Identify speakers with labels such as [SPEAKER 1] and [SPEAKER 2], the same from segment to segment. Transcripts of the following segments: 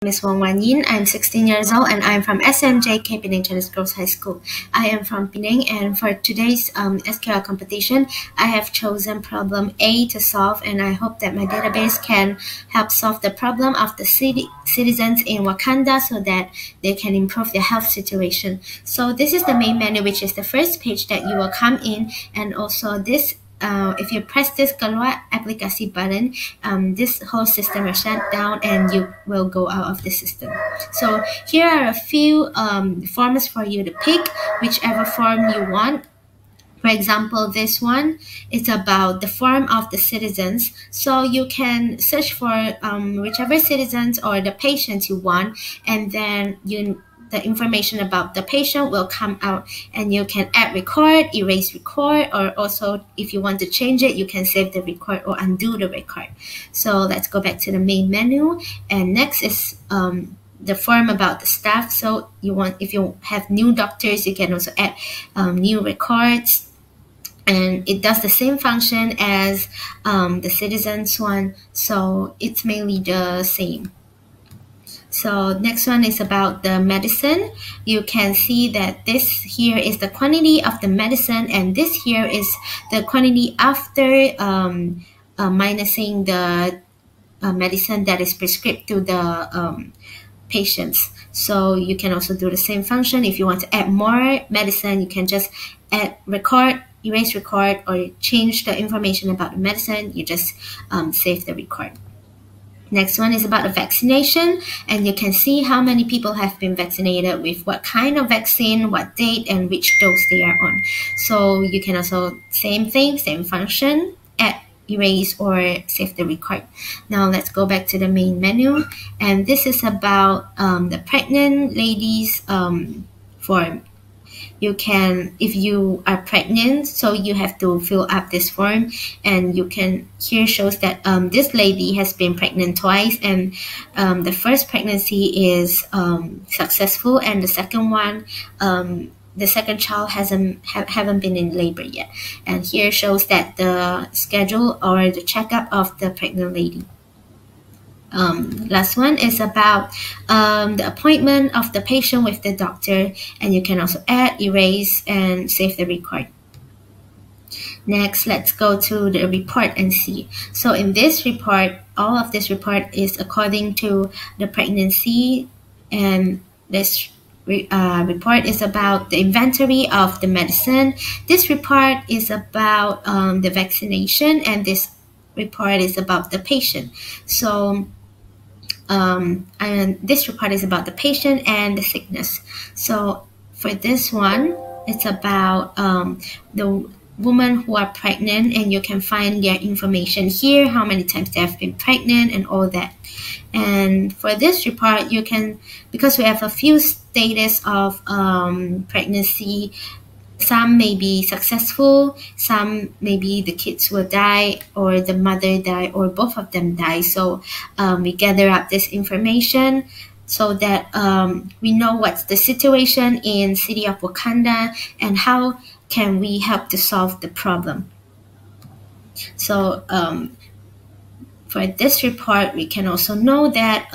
[SPEAKER 1] Ms. Wong Yin. I'm 16 years old and I'm from SMJK Penang Chinese Girls High School. I am from Penang, and for today's SQL competition, I have chosen problem A to solve, and I hope that my database can help solve the problem of the citizens in Wakanda so that they can improve their health situation. So this is the main menu, which is the first page that you will come in, and also this if you press this keluar aplikasi button, this whole system will shut down and you will go out of the system. So here are a few forms for you to pick, whichever form you want. For example, this one is about the form of the citizens. So you can search for whichever citizens or the patients you want, and then the information about the patient will come out, and you can add record, erase record, or also if you want to change it, you can save the record or undo the record. So let's go back to the main menu, and next is the form about the staff. So if you have new doctors, you can also add new records, and it does the same function as the citizens one, so it's mainly the same. So next one is about the medicine. You can see that this here is the quantity of the medicine, and this here is the quantity after minusing the medicine that is prescribed to the patients. So you can also do the same function. If you want to add more medicine, you can just add record, erase record, or change the information about the medicine. You just save the record. Next one is about the vaccination, and you can see how many people have been vaccinated with what kind of vaccine, what date, and which dose they are on. So you can also, same thing, same function, add, erase, or save the record. Now let's go back to the main menu, and this is about the pregnant ladies form. You can, if you are pregnant, so you have to fill up this form, and you can, here shows that this lady has been pregnant twice, and the first pregnancy is successful, and the second one, the second child haven't been in labor yet. And here shows that the schedule or the checkup of the pregnant lady. Last one is about the appointment of the patient with the doctor, and you can also add, erase, and save the record. Next, let's go to the report and see. So in this report, all of this report is according to the pregnancy, and this report is about the inventory of the medicine. This report is about the vaccination, and this report is about the patient. So and this report is about the patient and the sickness. So for this one, it's about the women who are pregnant, and you can find their information here, how many times they have been pregnant and all that. And for this report, you can, because we have a few status of pregnancy, some may be successful, some maybe the kids will die, or the mother die, or both of them die. So we gather up this information so that we know what's the situation in city of Wakanda and how can we help to solve the problem. So for this report, we can also know that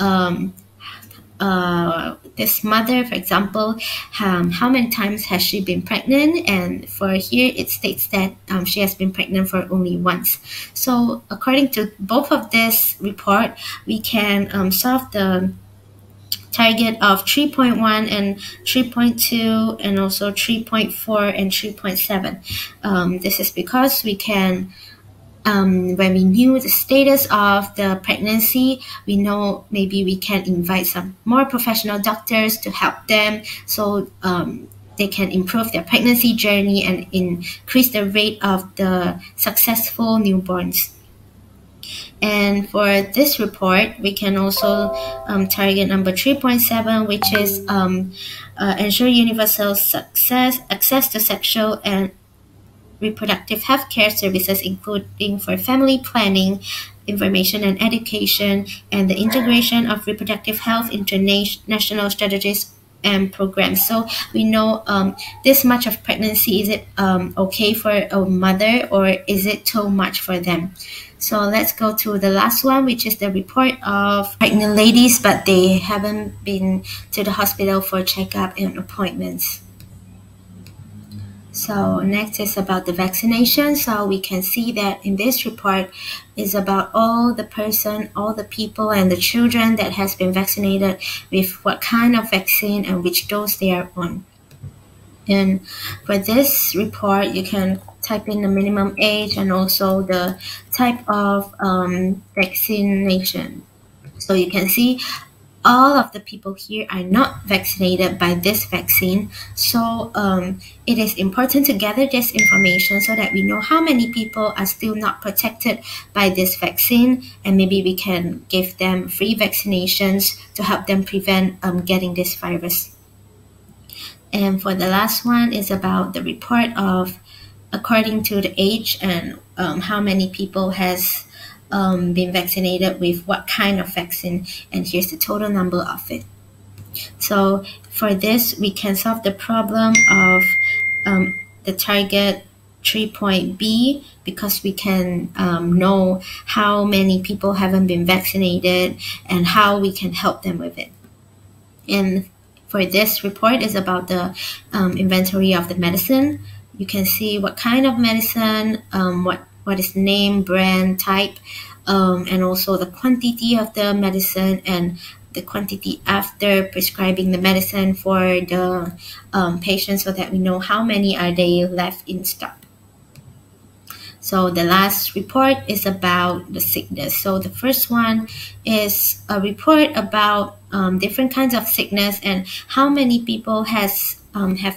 [SPEAKER 1] this mother, for example, how many times has she been pregnant, and for here it states that she has been pregnant for only once. So according to both of this report, we can solve the target of 3.1 and 3.2, and also 3.4 and 3.7. This is because we can, when we knew the status of the pregnancy, we know maybe we can invite some more professional doctors to help them, so they can improve their pregnancy journey and increase the rate of the successful newborns. And for this report, we can also target number 3.7, which is ensure universal access to sexual and reproductive healthcare services, including for family planning, information and education, and the integration of reproductive health into national strategies and programs. So we know this much of pregnancy, is it okay for a mother, or is it too much for them? So let's go to the last one, which is the report of pregnant ladies, but they haven't been to the hospital for checkup and appointments. So next is about the vaccination. So we can see that in this report is about all the people and the children that has been vaccinated with what kind of vaccine and which dose they are on. And for this report, you can type in the minimum age and also the type of vaccination. So you can see all of the people here are not vaccinated by this vaccine. So it is important to gather this information so that we know how many people are still not protected by this vaccine, and maybe we can give them free vaccinations to help them prevent getting this virus. And for the last one is about the report of according to the age and how many people has been vaccinated with what kind of vaccine, and here's the total number of it. So for this, we can solve the problem of the target 3.B because we can know how many people haven't been vaccinated and how we can help them with it. And for this report is about the inventory of the medicine. You can see what kind of medicine, what is the name, brand, type, and also the quantity of the medicine and the quantity after prescribing the medicine for the patient so that we know how many are they left in stock. So the last report is about the sickness. So the first one is a report about different kinds of sickness and how many people have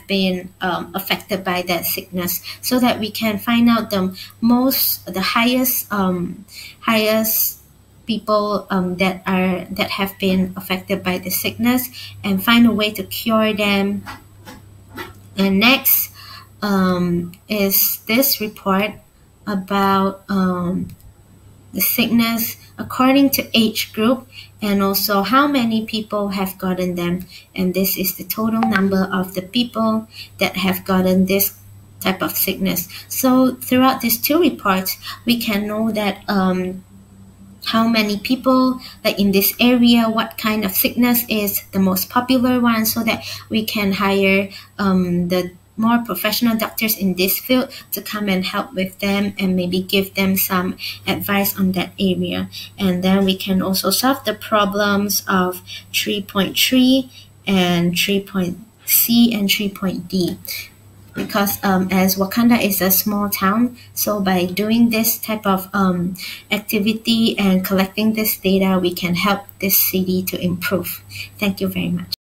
[SPEAKER 1] been affected by that sickness, so that we can find out the highest people that have been affected by the sickness and find a way to cure them. And next is this report about the sickness according to age group and also how many people have gotten them, and this is the total number of the people that have gotten this type of sickness. So throughout these two reports, we can know that how many people like in this area, what kind of sickness is the most popular one, so that we can hire the more professional doctors in this field to come and help with them and maybe give them some advice on that area. And then we can also solve the problems of 3.3 and 3.C and 3.D. Because as Wakanda is a small town, so by doing this type of activity and collecting this data, we can help this city to improve. Thank you very much.